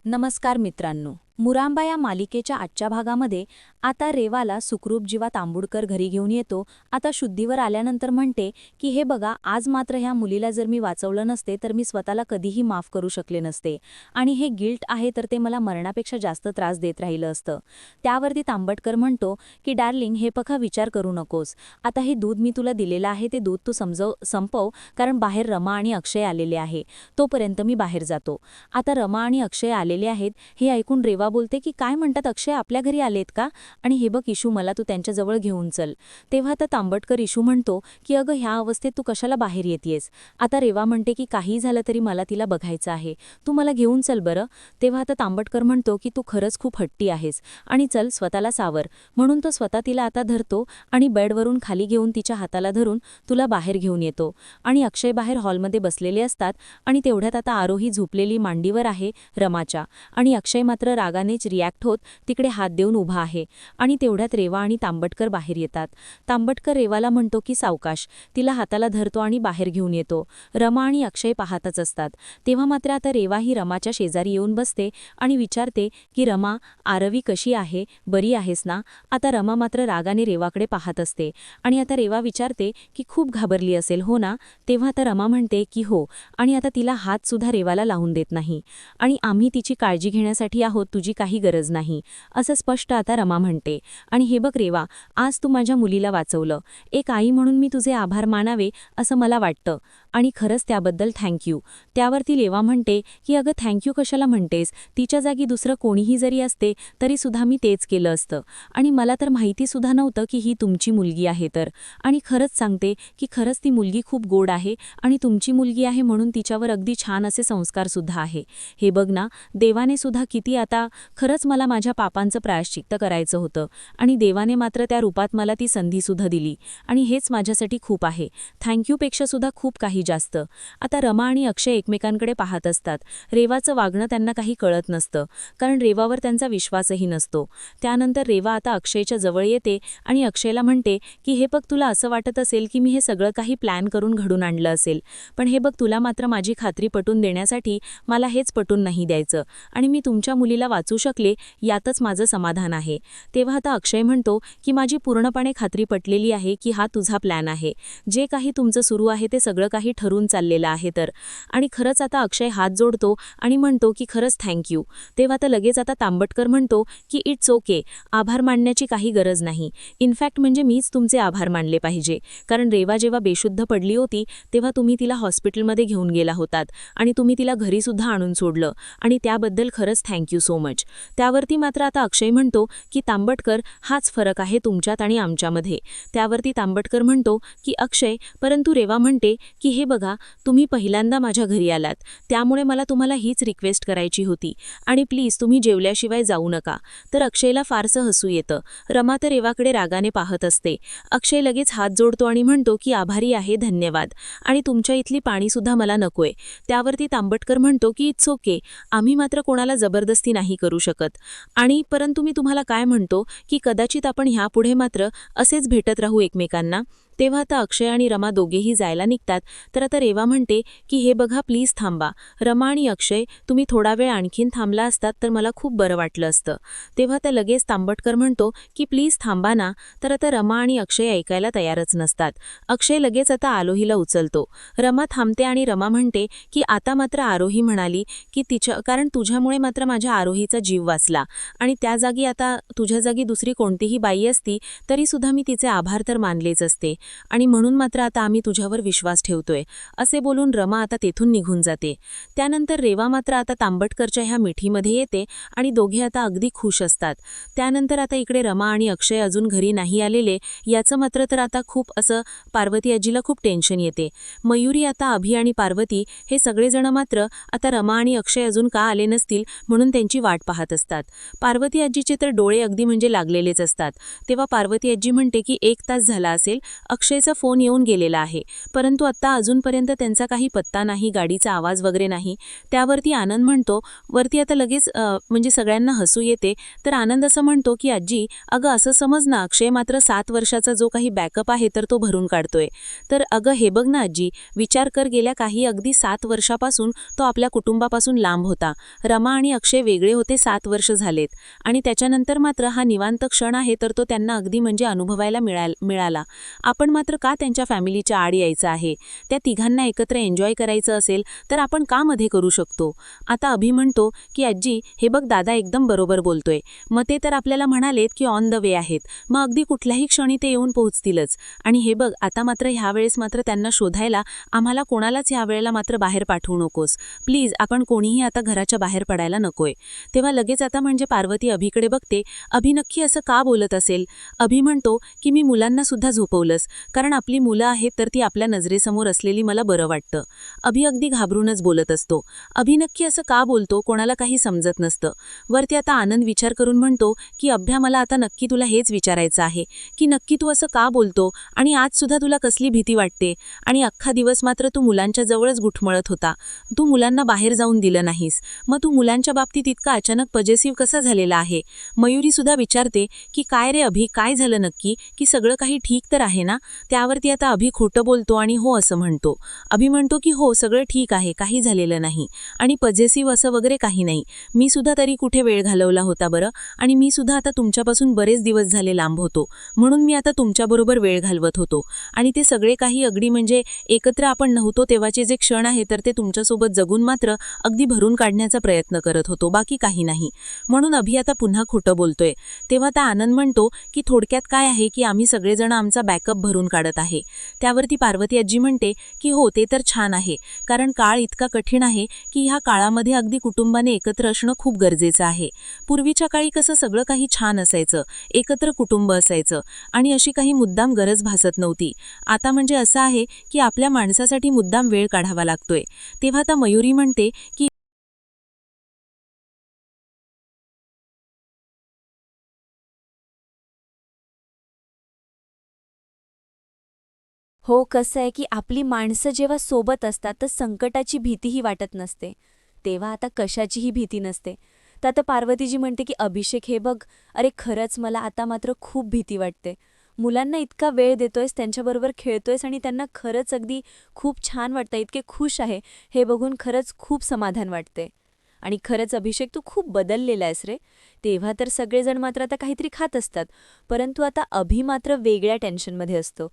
नमस्कार मित्रांनो. मुरांबा या मालिकेच्या आजच्या भागामध्ये आता रेवाला सुखरूप जीवा तांबुडकर घरी घेऊन येतो. आता शुद्धीवर आल्यानंतर म्हणते की हे बघा, आज मात्र ह्या मुलीला जर मी वाचवलं नसते तर मी स्वतःला कधीही माफ करू शकले नसते आणि हे गिल्ट आहे तर ते मला मरणापेक्षा जास्त त्रास देत राहिलं असतं. त्यावरती तांबटकर म्हणतो की डार्लिंग, हे पखा विचार करू नकोस. आता हे दूध मी तुला दिलेलं आहे ते दूध तू संपव, कारण बाहेर रमा आणि अक्षय आलेले आहे. तोपर्यंत मी बाहेर जातो. आता रमा आणि अक्षय आलेले आहेत हे ऐकून रेवा बोलते की काय म्हणतात, अक्षय आपल्या घरी आलेत का? आणि हे बघ इशू, मला तू त्यांच्याजवळ घेऊन चल. तेव्हा आता तांबटकर इशू म्हणतो की अगं, ह्या अवस्थेत तू कशाला बाहेर येतेस? आता रेवा म्हणते की काही झालं तरी मला तिला बघायचं आहे, तू मला घेऊन चल बरं. तेव्हा आता तांबटकर म्हणतो की तू खरंच खूप हट्टी आहेस आणि चल स्वतःला सावर. म्हणून तो स्वतः तिला आता धरतो आणि बेडवरून खाली घेऊन तिच्या हाताला धरून तुला बाहेर घेऊन येतो. आणि अक्षय बाहेर हॉलमध्ये बसलेले असतात आणि तेवढ्यात आता आरोही झोपलेली मांडीवर आहे रमाच्या, आणि अक्षय मात्र रागानेच रिॲक्ट होत तिकडे हात देऊन उभा आहे. आणि तेवढ्यात रेवा आणि तांबटकर बाहेर येतात. तांबटकर रेवाला म्हणतो की सावकाश, तिला हाताला धरतो आणि बाहेर घेऊन येतो. रमा आणि अक्षय पाहतच असतात. तेव्हा मात्र आता रेवा ही रमाच्या शेजारी येऊन बसते आणि विचारते की रमा, आरवी कशी आहे, बरी आहेस ना? आता रमा मात्र रागाने रेवाकडे पाहत असते आणि आता रेवा विचारते की खूप घाबरली असेल हो ना? तेव्हा आता रमा म्हणते की हो, आणि आता तिला हात सुद्धा रेवाला लावून देत नाही. आणि आम्ही तिची काळजी घेण्यासाठी आहोत, तुझी काही गरज नाही, असं स्पष्ट आता रमा म्हणते. आणि हे बघ रेवा, आज तू माझ्या मुलीला वाचवलं. एक आई म्हणून मी तुझे आभार मानावे असं मला वाटतं, आणि खरंच त्याबद्दल थँक्यू. त्यावरती रेवा म्हणते की अगं, थँक्यू कशाला म्हणतेस? तिच्या जागी दुसरं कोणीही जरी असते तरी सुद्धा मी तेच केलं असतं, आणि मला तर माहिती सुद्धा नव्हतं की ही तुमची मुलगी आहे तर. आणि खरंच सांगते की खरंच ती मुलगी खूप गोड आहे आणि तुमची मुलगी आहे म्हणून तिच्यावर अगदी छान असे संस्कार सुद्धा आहे. हे बघ ना, देवाने सुद्धा किती, आता खरंच मला माझ्या पापांचं प्रायश्चित्त करायचं होतं आणि देवाने मात्र त्या रूपात मला ती संधीसुद्धा दिली, आणि हेच माझ्यासाठी खूप आहे. थँक्यूपेक्षा सुद्धा खूप काही जास्त. आता रमा आणि अक्षय एकमेकांकडे पाहत असतात. रेवाचं वागणं त्यांना काही कळत नसतं, कारण रेवावर त्यांचा विश्वासही नसतो. त्यानंतर रेवा आता अक्षयच्या जवळ येते आणि अक्षयला म्हणते की हे बघ, तुला असं वाटत असेल की मी हे सगळं काही प्लॅन करून घडून आणलं असेल, पण हे बघ, तुला मात्र माझी खात्री पटून देण्यासाठी मला हेच पटून नाही द्यायचं, आणि मी तुमच्या मुलीला वाचू शकले यातच माझं समाधान आहे. तेव्हा आता अक्षय म्हणतो की माझी पूर्णपणे खात्री पटलेली आहे की हा तुझा प्लॅन आहे. जे काही तुमचं सुरू आहे ते सगळं काही ठरून चाललेलं आहे तर. आणि खरंच आता अक्षय हात जोडतो आणि म्हणतो की खरंच थँक्यू. तेव्हा आता लगेच आता तांबटकर म्हणतो की इट्स ओके, आभार मानण्याची काही गरज नाही. इनफॅक्ट म्हणजे मीच तुमचे आभार मानले पाहिजे, कारण रेवा जेव्हा बेशुद्ध पडली होती तेव्हा तुम्ही तिला हॉस्पिटलमध्ये घेऊन गेला होतात आणि तुम्ही तिला घरीसुद्धा आणून सोडलं, आणि त्याबद्दल खरंच थँक्यू सो मच. त्यावरती मात्र आता अक्षय म्हणतो की तांबटकर, हाच फरक आहे तुमच्यात आणि आमच्यामध्ये. त्यावरती तांबटकर म्हणतो की अक्षय, परंतु रेवा म्हणते की हे बघा, तुम्ही पहिल्यांदा माझ्या घरी आलात, त्यामुळे मला तुम्हाला हीच रिक्वेस्ट करायची होती, आणि प्लीज तुम्ही जेवल्याशिवाय जाऊ नका. तर अक्षयला फारसं हसू येतं. रमा तर रेवाकडे रागाने पाहत असते. अक्षय लगेच हात जोडतो आणि म्हणतो की आभारी आहे, धन्यवाद, आणि तुमच्या इथली पाणीसुद्धा मला नकोय. त्यावरती तांबटकर म्हणतो की इट्स ओके, आम्ही मात्र कोणाला जबरदस्ती नाही करू शकत, आणि परंतु मी तुम्हाला काय म्हणतो की कदाचित आपण ह्यापुढे मात्र असेच भेटत राहू एकमेकांना. तेव्हा आता अक्षय आणि रमा दोघेही जायला निघतात. तर आता रेवा म्हणते की हे बघा, प्लीज थांबा. रमा आणि अक्षय, तुम्ही थोडा वेळ आणखीन थांबला असतात तर मला खूप बरं वाटलं असतं. तेव्हा त्या लगेच तांबटकर म्हणतो की प्लीज थांबा ना. तर आता रमा आणि अक्षय ऐकायला तयारच नसतात. अक्षय लगेच आता आरोहीला उचलतो. रमा थांबते आणि रमा म्हणते की आता मात्र आरोही म्हणाली की कारण तुझ्यामुळे मात्र माझ्या आरोहीचा जीव वाचला, आणि त्या जागी आता तुझ्या जागी दुसरी कोणतीही बाई असती तरीसुद्धा मी तिचे आभार तर मानलेच असते, आणि म्हणून मात्र आता आम्ही तुझ्यावर विश्वास ठेवतोय, असे बोलून रमा आता तेथून निघून जाते. त्यानंतर रेवा मात्र आता तांबटकरच्या ह्या मिठीमध्ये येते आणि दोघे आता अगदी खुश असतात. त्यानंतर आता इकडे रमा आणि अक्षय अजून घरी नाही आलेले याचं मात्र तर आता खूप असं पार्वती आजीला खूप टेन्शन येते. मयुरी, आता अभि आणि पार्वती हे सगळेजण मात्र आता रमा आणि अक्षय अजून का आले नसतील म्हणून त्यांची वाट पाहत असतात. पार्वती आजीचे तर डोळे अगदी म्हणजे लागलेलेच असतात. तेव्हा पार्वती आजी म्हणते की 1 तास झाला असेल, अक्षयचा फोन येऊन गेलेला आहे, परंतु आत्ता अजूनपर्यंत त्यांचा काही पत्ता नाही, गाडीचा आवाज वगैरे नाही. त्यावरती आनंद म्हणतो, वरती आता लगेच म्हणजे सगळ्यांना हसू येते. तर आनंद असं म्हणतो की आजी, अगं असं समज ना, अक्षय मात्र 7 वर्षाचा जो काही बॅकअप आहे तर तो भरून काढतोय. तर अगं हे बघ ना आजी, विचार कर, गेल्या काही अगदी 7 वर्षापासून तो आपल्या कुटुंबापासून लांब होता. रमा आणि अक्षय वेगळे होते, 7 वर्ष झालेत. आणि त्याच्यानंतर मात्र हा निवांत क्षण आहे तर तो त्यांना अगदी म्हणजे अनुभवायला मिळाला. आपण मात्र का त्यांच्या फॅमिलीच्या आड यायचं आहे? त्या तिघांना एकत्र एन्जॉय करायचं असेल तर आपण का मध्ये करू शकतो? आता अभि म्हणतो की आजी, हे बघ दादा एकदम बरोबर बोलतोय. मग ते तर आपल्याला म्हणालेत की ऑन द वे आहेत, मग अगदी कुठल्याही क्षणी ते येऊन पोहोचतीलच. आणि हे बघ आता मात्र ह्यावेळेस मात्र त्यांना शोधायला आम्हाला कोणालाच ह्यावेळेला मात्र बाहेर पाठवू नकोस प्लीज. आपण कोणीही आता घराच्या बाहेर पडायला नकोय. तेव्हा लगेच आता म्हणजे पार्वती अभिकडे बघते. अभि नक्की असं का बोलत असेल? अभि म्हणतो की मी मुलांना सुद्धा झोपवलंस, कारण आपली मुलं आहेत तर ती आपल्या नजरेसमोर असलेली मला बरं वाटतं. अभि अगदी घाबरूनच बोलत असतो. अभि नक्की असं का बोलतो कोणाला काही समजत नसतं. वरती आता आनंद विचार करून म्हणतो की अभ्या, मला आता नक्की तुला हेच विचारायचं आहे की नक्की तू असं का बोलतो आणि आज सुद्धा तुला कसली भीती वाटते? आणि अख्खा दिवस मात्र तू मुलांच्या जवळच गुठमळत होता, तू मुलांना बाहेर जाऊन दिलं नाहीस, मग तू मुलांच्या बाबतीत इतका अचानक पॉझिटिव्ह कसा झालेला आहे? मयुरी सुद्धा विचारते की काय रे अभि, काय झालं नक्की, की सगळं काही ठीक तर आहे ना? त्यावरती आता अभि खोटं बोलतो आणि हो असं म्हणतो. अभि म्हणतो की हो सगळं ठीक आहे, काही झालेलं नाही आणि पॉझिटिव्ह असं वगैरे काही नाही. मी सुद्धा तरी कुठे वेळ घालवला होता बरं, आणि मी सुद्धा आता तुमच्यापासून बरेच दिवस झाले लांब होतो, म्हणून मी आता तुमच्याबरोबर वेळ घालवत होतो. आणि ते सगळे काही अगदी म्हणजे एकत्र आपण नव्हतो तेव्हाचे जे क्षण आहे तर ते तुमच्यासोबत जगून मात्र अगदी भरून काढण्याचा प्रयत्न करत होतो, बाकी काही नाही. म्हणून अभि आता पुन्हा खोटं बोलतोय. तेव्हा आता आनंद म्हणतो की थोडक्यात काय आहे की आम्ही सगळेजण आमचा बॅकअप भरून काढत आहे. त्यावरती पार्वती आजी म्हणते की हो ते तर छान आहे, कारण काळ इतका कठीण आहे की ह्या काळामध्ये अगदी कुटुंबाने एकत्र असणं खूप गरजेचं आहे. पूर्वीच्या काळी कसं सगळं काही छान असायचं, एकत्र कुटुंब असायचं आणि अशी काही मुद्दाम गरज भासत नव्हती. आता म्हणजे असं आहे की आपल्या माणसासाठी मुद्दाम वेळ काढावा लागतोय. तेव्हा आता मयुरी म्हणते की हो, कसं आहे की आपली माणसं जेव्हा सोबत असतात तर संकटाची भीतीही वाटत नसते. तेव्हा आता कशाचीही भीती नसते. तर आता पार्वतीजी म्हणते की अभिषेक हे बघ, अरे खरंच मला आता मात्र खूप भीती वाटते. मुलांना इतका वेळ देतोयस, त्यांच्याबरोबर खेळतोयस आणि त्यांना खरंच अगदी खूप छान वाटतं, इतके खुश आहे हे बघून खरंच खूप समाधान वाटते. आणि खरंच अभिषेक तू खूप बदललेला आहेस रे. तेव्हा तर सगळेजण मात्र आता काहीतरी खात असतात, परंतु आता अभि मात्र वेगळ्या टेन्शनमध्ये असतो.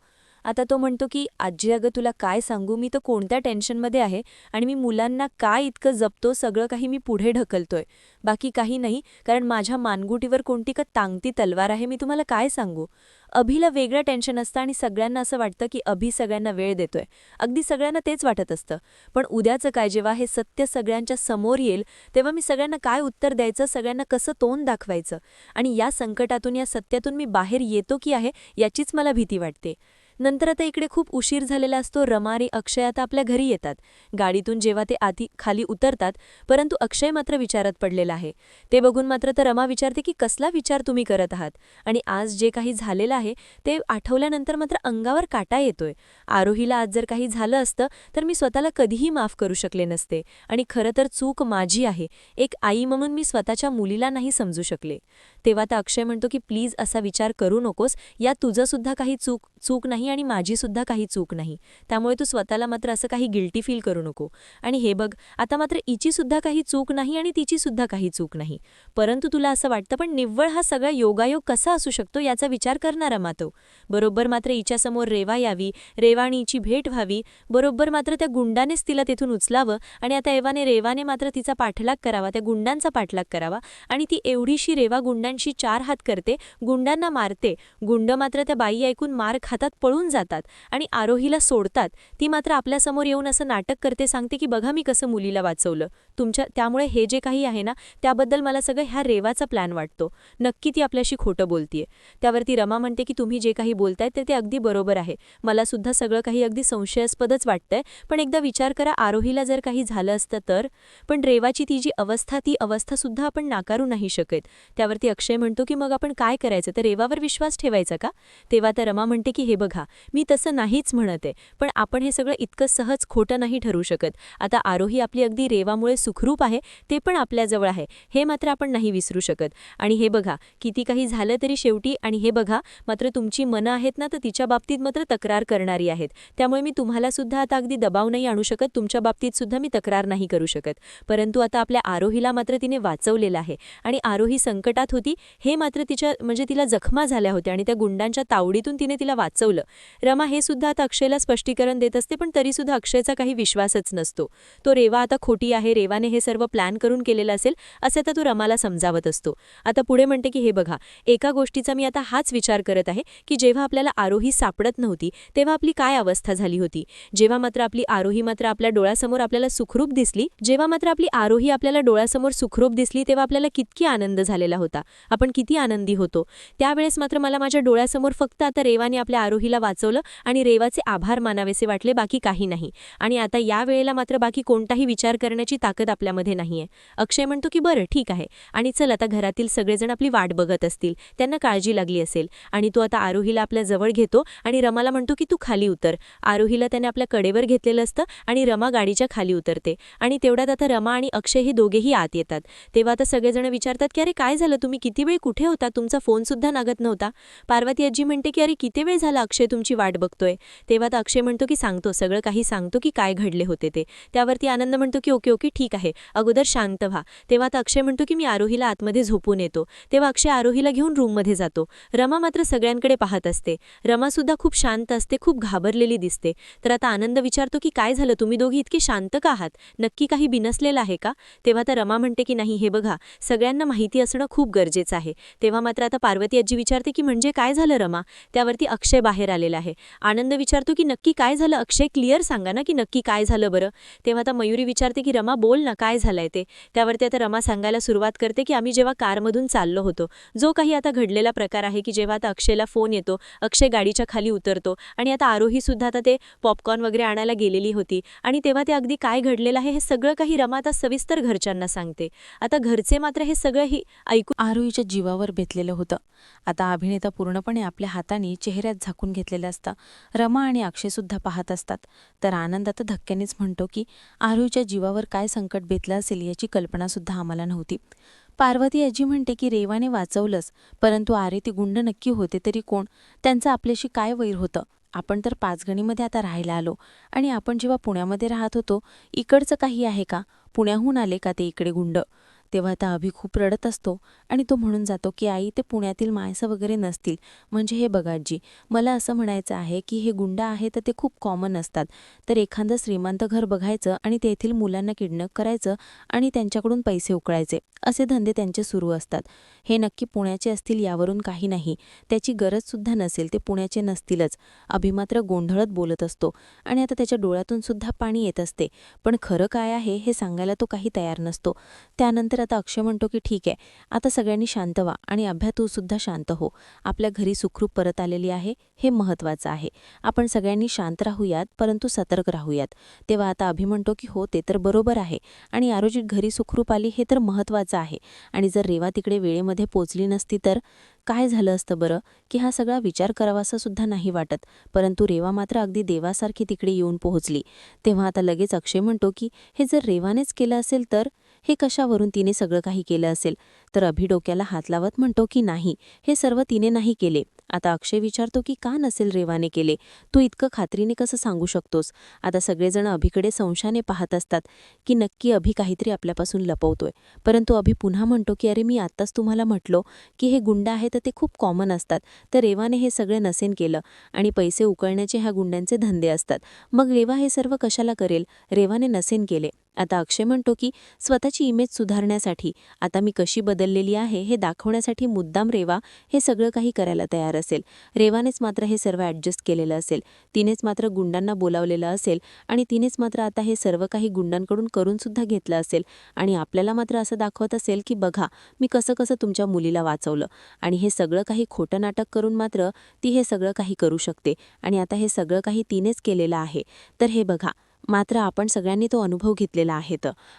आता तो म्हणतो की आजी अगं तुला काय सांगू, मी तर कोणत्या टेन्शनमध्ये आहे आणि मी मुलांना काय इतकं जपतो, सगळं काही मी पुढे ढकलतोय, बाकी काही नाही, कारण माझ्या मानगुटीवर कोणती का टांगती तलवार आहे, मी तुम्हाला काय सांगू. अभिला वेगळं टेन्शन असतं आणि सगळ्यांना असं वाटतं की अभि सगळ्यांना वेळ देतोय, अगदी सगळ्यांना तेच वाटत असतं. पण उद्याचं काय, जेव्हा हे सत्य सगळ्यांच्या समोर येईल तेव्हा मी सगळ्यांना काय उत्तर द्यायचं, सगळ्यांना कसं तोंड दाखवायचं, आणि या संकटातून या सत्यातून मी बाहेर येतो की आहे याचीच मला भीती वाटते. नंतर आता इकडे खूप उशीर झालेला असतो. रमा आणि अक्षय आता आपल्या घरी येतात. गाडीतून जेव्हा ते आधी खाली उतरतात, परंतु अक्षय मात्र विचारात पडलेला आहे. ते बघून मात्र तर रमा विचारते की कसला विचार तुम्ही करत आहात, आणि आज जे काही झालेलं आहे ते आठवल्यानंतर मात्र अंगावर काटा येतोय. आरोहीला आज जर काही झालं असतं तर मी स्वतःला कधीही माफ करू शकले नसते, आणि खरं तर चूक माझी आहे. एक आई म्हणून मी स्वतःच्या मुलीला नाही समजू शकले. तेव्हा तर अक्षय म्हणतो की प्लीज असा विचार करू नकोस, या तुझं सुद्धा काही चूक नाही आणि माझी सुद्धा काही चूक नाही, त्यामुळे तू स्वतःला मात्र असं काही गिल्टी फील करू नको. आणि हे बघ, आता मात्र हिची सुद्धा काही चूक नाही आणि तिची सुद्धा काही चूक नाही, परंतु तुला असं वाटतं, पण निव्वळ हा सगळा योगायोग कसा असू शकतो याचा विचार करणारा मातो. बरोबर मात्र हिच्यासमोर रेवा यावी, रेवा आणि हिची भेट व्हावी, बरोबर मात्र त्या गुंडानेच तिला तेथून उचलावं, आणि आता रेवाने मात्र तिचा पाठलाग करावा, त्या गुंडांचा पाठलाग करावा, आणि ती एवढीशी रेवा गुंडांशी 4 हात करते, गुंडांना मारते. गुंड मात्र त्या बाई ऐकून मार खातात, पळून जातात आणि आरोहीला सोडतात. ती मात्र आपल्यासमोर येऊन असं नाटक करते, सांगते की बघा मी कसं मुलीला वाचवलं तुमच्या, त्यामुळे हे जे काही आहे ना त्याबद्दल मला सगळं ह्या रेवाचा प्लॅन वाटतो, नक्की ती आपल्याशी खोटं बोलतीये. त्यावरती रमा म्हणते की तुम्ही जे काही बोलताय ते अगदी बरोबर आहे, मला सुद्धा सगळं काही अगदी संशयास्पदच वाटतंय, पण एकदा विचार करा आरोहीला जर काही झालं असतं तर. पण रेवाची ती जी अवस्था, ती अवस्था सुद्धा आपण नाकारू नाही शकत. त्यावरती अक्षय म्हणतो की मग आपण काय करायचं, तर रेवावर विश्वास ठेवायचा का? तेव्हा तर रमा म्हणते की हे बघा, मी तसं नाहीच म्हणत आहे, पण आपण हे सगळं इतकं सहज खोटं नाही ठरू शकत. आता आरोही आपली अगदी रेवामुळे सुखरूप आहे, ते पण आपल्याजवळ आहे, हे मात्र आपण नाही विसरू शकत. आणि हे बघा, किती काही झालं तरी शेवटी आणि हे बघा, मात्र तुमची मनं आहेत ना, तर तिच्या बाबतीत मात्र तक्रार करणारी आहेत. त्यामुळे मी तुम्हाला सुद्धा आता अगदी दबाव नाही आणू शकत, तुमच्या बाबतीत सुद्धा मी तक्रार नाही करू शकत. परंतु आता आपल्या आरोहीला मात्र तिने वाचवलेलं आहे आणि आरोही संकटात होती, हे मात्र म्हणजे तिला जखमा झाल्या होत्या आणि त्या गुंडांच्या तावडीतून तिने तिला वाचवलं. रमा हे सुद्धा आता अक्षयला स्पष्टीकरण देत असते, पण तरीसुद्धा अक्षयचा काही विश्वासच नसतो. तो रेवा आता खोटी आहे, रेवाने हे सर्व प्लॅन करून केलेलं असेल असं तर तो रमाला समजावत असतो. आता पुढे म्हणते की हे बघा, एका गोष्टीचा मी आता हाच विचार करत आहे की जेव्हा आपल्याला आरोही सापडत नव्हती तेव्हा आपली काय अवस्था झाली होती. जेव्हा मात्र आपली आरोही मात्र आपल्या डोळ्यासमोर आपल्याला सुखरूप दिसली, तेव्हा आपल्याला किती आनंद झालेला होता, आपण किती आनंदी होतो. त्यावेळेस मात्र मला माझ्या डोळ्यासमोर फक्त आता रेवाने आपल्या आरोहीला वाचवलं आणि रेवाचे आभार मानावेसे वाटले, बाकी काही नाही. आणि आता या वेळेला मात्र बाकी कोणताही विचार करण्याची ताकद आपल्यामध्ये नाहीये. अक्षय म्हणतो की बरं ठीक आहे, आणि चल आता घरातील सगळेजण आपली वाट बघत असतील, त्यांना काळजी लागली असेल. आणि तो आता आरोहीला आपल्या जवळ घेतो आणि रमाला म्हणतो की तू खाली उतर. आरोहीला त्याने आपल्या कडेवर घेतलेलं असतं आणि रमा गाडीच्या खाली उतरते. आणि तेवढ्यात आता रमा आणि अक्षय हे दोघेही आत येतात. तेव्हा आता सगळेजण विचारतात की अरे काय झालं, तुम्ही किती वेळ कुठे होता, तुमचा फोन सुद्धा लागत नव्हता. पार्वती आजी म्हणते की अरे किती वेळ झाला अक्षय तुमची वाट बघतोय. तेव्हा आता अक्षय म्हणतो की सांगतो, सगळं काही सांगतो की काय घडले होते ते. त्यावरती आनंद म्हणतो की ओके ओके ठीक आहे, अगोदर शांत व्हा. तेव्हा आता अक्षय म्हणतो की मी आरोहीला आतमध्ये झोपून येतो. तेव्हा अक्षय आरोहीला घेऊन रूममध्ये जातो. रमा मात्र सगळ्यांकडे पाहत असते. रमा सुद्धा खूप शांत असते, खूप घाबरलेली दिसते. तर आता आनंद विचारतो की काय झालं, तुम्ही दोघी इतके शांत का आहात, नक्की काही बिनसलेलं आहे का. तेव्हा आता रमा म्हणते की नाही, हे बघा सगळ्यांना माहिती असणं खूप गरजेचं आहे. तेव्हा मात्र आता पार्वती आजी विचारते की म्हणजे काय झालं रमा. त्यावरती अक्षय बाहेर आलेला आहे. आनंद विचारतो की नक्की काय झालं अक्षय, क्लिअर सांगा ना की नक्की काय झालं बरं. तेव्हा आता मयुरी विचारते की रमा बोल ना, काय झालंय ते. त्यावरती आता रमा सांगायला सुरुवात करते की आम्ही जेव्हा कारमधून चाललो होतो, जो काही आता घडलेला प्रकार आहे की जेव्हा आता अक्षयला फोन येतो, अक्षय गाडीच्या खाली उतरतो आणि आता आरोही सुद्धा आता ते पॉपकॉर्न वगैरे आणायला गेलेली होती आणि तेव्हा ते अगदी काय घडलेलं आहे हे सगळं काही रमा आता सविस्तर घरच्यांना सांगते. आता घरचे मात्र हे सगळंही ऐकून आरोहीच्या जीवावर बेतलेलं होतं. आता अभिनेता पूर्णपणे आपल्या हाताने चेहऱ्यात झाकून घेतलेलं असतं. रमा आणि अक्षय सुद्धा पाहत असतात. तर आनंद आता धक्क्यानेच म्हणतो की आरोहीच्या जीवावर काय संकट बेतलं असेल याची कल्पना सुद्धा आम्हाला नव्हती. पार्वती आजी म्हणते की रेवाने वाचवलंच, परंतु आरे ती गुंड नक्की होते तरी कोण, त्यांचं आपल्याशी काय वैर होतं. आपण तर पाचगणीमध्ये आता राहायला आलो आणि आपण जेव्हा पुण्यामध्ये राहत होतो इकडचं काही आहे का, पुण्याहून आले का ते इकडे गुंड. तेव्हा आता अभि खूप रडत असतो आणि तो म्हणून जातो की आई ते पुण्यातील माणसं वगैरे नसतील. म्हणजे हे बघा आजी, मला असं म्हणायचं आहे की हे गुंड आहे तर ते खूप कॉमन असतात. तर एखादं श्रीमंत घर बघायचं आणि तेथील मुलांना किडनॅप करायचं आणि त्यांच्याकडून पैसे उकळायचे, असे धंदे त्यांचे सुरू असतात. हे नक्की पुण्याचे असतील यावरून काही नाही, त्याची गरजसुद्धा नसेल, ते पुण्याचे नसतीलच. अभि मात्र गोंधळत बोलत असतो आणि आता त्याच्या डोळ्यातून सुद्धा पाणी येत असते, पण खरं काय आहे हे सांगायला तो काही तयार नसतो. त्यानंतर आता अक्षय म्हणतो की ठीक आहे, आता सगळ्यांनी शांत व्हा आणि अभ्या तू सुद्धा शांत हो. आपल्या घरी सुखरूप परत आलेली आहे, हे महत्त्वाचं आहे. आपण सगळ्यांनी शांत राहूयात, परंतु सतर्क राहूयात. तेव्हा आता अभि म्हणतो की हो ते तर बरोबर आहे आणि आरोजी घरी सुखरूप आली हे तर महत्त्वाचं आहे. आणि जर रेवा तिकडे वेळेमध्ये पोचली नसती तर काय झालं असतं बरं, की हा सगळा विचार करावासा सुद्धा नाही वाटत. परंतु रेवा मात्र अगदी देवासारखी तिकडे येऊन पोहोचली. तेव्हा आता लगेच अक्षय म्हणतो की हे जर रेवानेच केलं असेल तर हे कशावरून तिने सगळं काही केलं असेल. तर अभि डोक्याला हात लावत म्हणतो की नाही, हे सर्व तिने नाही केले. आता अक्षय विचारतो की का नसेल रेवाने केले, तू इतकं खात्रीने कसं सांगू शकतोस. आता सगळेजण अभिकडे संशयाने पाहत असतात की नक्की अभि काहीतरी आपल्यापासून लपवतोय. परंतु अभि पुन्हा म्हणतो की अरे मी आत्ताच तुम्हाला म्हटलो की हे गुंड आहे तर ते खूप कॉमन असतात, तर रेवाने हे सगळे नसेन केलं आणि पैसे उकळण्याचे ह्या गुंड्यांचे धंदे असतात. मग रेवा हे सर्व कशाला करेल, रेवाने नसेन केले. आता अक्षय म्हणतो की स्वतःची इमेज सुधारण्यासाठी, आता मी कशी बदललेली आहे हे दाखवण्यासाठी मुद्दाम रेवा हे सगळं काही करायला तयार असेल. रेवानेच मात्र हे सर्व ॲडजस्ट केलेलं असेल, तिनेच मात्र गुंडांना बोलावलेलं असेल आणि तिनेच मात्र आता हे सर्व काही गुंडांकडून करूनसुद्धा घेतलं असेल आणि आपल्याला मात्र असं दाखवत असेल की बघा मी कसं कसं तुमच्या मुलीला वाचवलं. आणि हे सगळं काही खोटं नाटक करून मात्र ती हे सगळं काही करू शकते आणि आता हे सगळं काही तिनेच केलेलं आहे. तर हे बघा, मात्र आपण सगळ्यांनी तो अनुभव घेतलेला आहे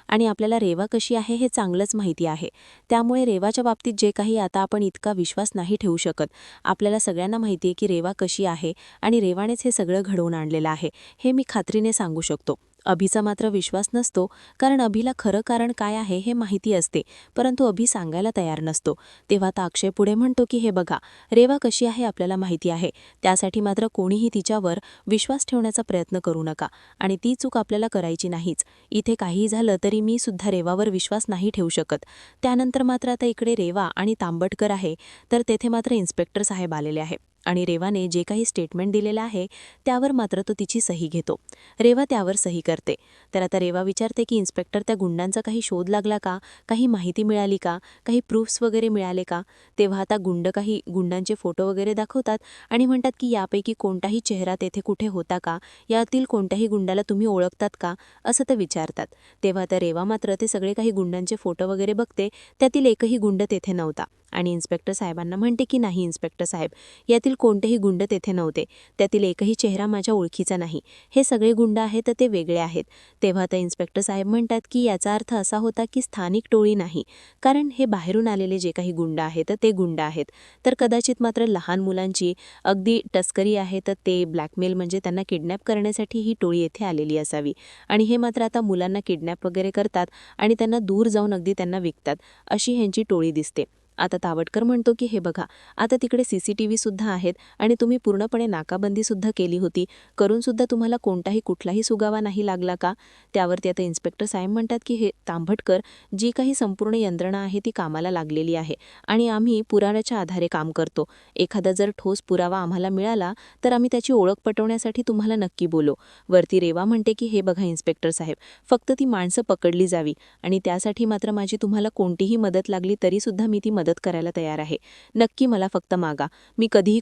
आणि आपल्याला रेवा कशी आहे हे चांगलंच माहिती आहे. त्यामुळे रेवाच्या बाबतीत जे काही आता आपण इतका विश्वास नाही ठेवू शकत. आपल्याला सगळ्यांना माहिती आहे की रेवा कशी आहे आणि रेवानेच हे सगळं घडवून आणलेलं आहे, हे मी खात्रीने सांगू शकतो. अभिचा मात्र विश्वास नसतो, कारण अभिला खरं कारण काय आहे हे माहिती असते, परंतु अभि सांगायला तयार नसतो. तेव्हा आता अक्षय पुढे म्हणतो की हे बघा, रेवा कशी आहे आपल्याला माहिती आहे, त्यासाठी मात्र कोणीही तिच्यावर विश्वास ठेवण्याचा प्रयत्न करू नका आणि ती चूक आपल्याला करायची नाहीच. इथे काहीही झालं तरी मी सुद्धा रेवावर विश्वास नाही ठेवू शकत. त्यानंतर मात्र आता इकडे रेवा आणि तांबटकर आहे, तर तेथे मात्र इन्स्पेक्टर साहेब आलेले आहे आणि रेवाने जे काही स्टेटमेंट दिलेलं आहे त्यावर मात्र तो तिची सही घेतो. रेवा त्यावर सही करते. तर आता रेवा विचारते की इन्स्पेक्टर, त्या गुंडांचा काही शोध लागला का, काही माहिती मिळाली का, काही प्रूफ्स वगैरे मिळाले का? तेव्हा आता काही गुंडांचे फोटो वगैरे दाखवतात आणि म्हणतात की यापैकी कोणताही चेहरा तेथे कुठे होता का, यातील कोणत्याही गुंडाला तुम्ही ओळखतात का, असं ते विचारतात. तेव्हा आता रेवा मात्र ते सगळे काही गुंडांचे फोटो वगैरे बघते, त्यातील एकही गुंड तेथे नव्हता आणि इन्स्पेक्टर साहेबांना म्हणते की नाही इन्स्पेक्टर साहेब, यातील कोणतेही गुंड तेथे नव्हते, त्यातील एकही चेहरा माझ्या ओळखीचा नाही, हे सगळे गुंड आहेत तर ते वेगळे आहेत. तेव्हा आता इन्स्पेक्टर साहेब म्हणतात की याचा अर्थ असा होता की स्थानिक टोळी नाही, कारण हे बाहेरून आलेले जे काही गुंड आहेत ते गुंड आहेत, तर कदाचित मात्र लहान मुलांची अगदी तस्करी आहे, तर ते ब्लॅकमेल म्हणजे त्यांना किडनॅप करण्यासाठी ही टोळी येथे आलेली असावी आणि हे मात्र आता मुलांना किडनॅप वगैरे करतात आणि त्यांना दूर जाऊन अगदी त्यांना विकतात, अशी ह्यांची टोळी दिसते. आता तावटकर म्हणतो की हे बघा, आता तिकडे CCTV सुद्धा आहेत आणि तुम्ही पूर्णपणे नाकाबंदी सुद्धा केली होती, करून सुद्धा तुम्हाला कुठलाही सुगावा नाही लागला का? त्यावरती आता इन्स्पेक्टर साहेब म्हणतात की हे तांबटकर, जी काही संपूर्ण यंत्रणा आहे ती कामाला लागलेली आहे आणि आम्ही पुराव्याच्या आधारे काम करतो. एखादा जर ठोस पुरावा आम्हाला मिळाला तर आम्ही त्याची ओळख पटवण्यासाठी तुम्हाला नक्की बोलू. वरती रेवा म्हणते की हे बघा इन्स्पेक्टर साहेब, फक्त ती माणसं पकडली जावी आणि त्यासाठी मात्र माझी तुम्हाला कोणतीही मदत लागली तरी सुद्धा मी ती मदत करायला तयार आहे. नक्की मला फक्त मागा, मी कधीही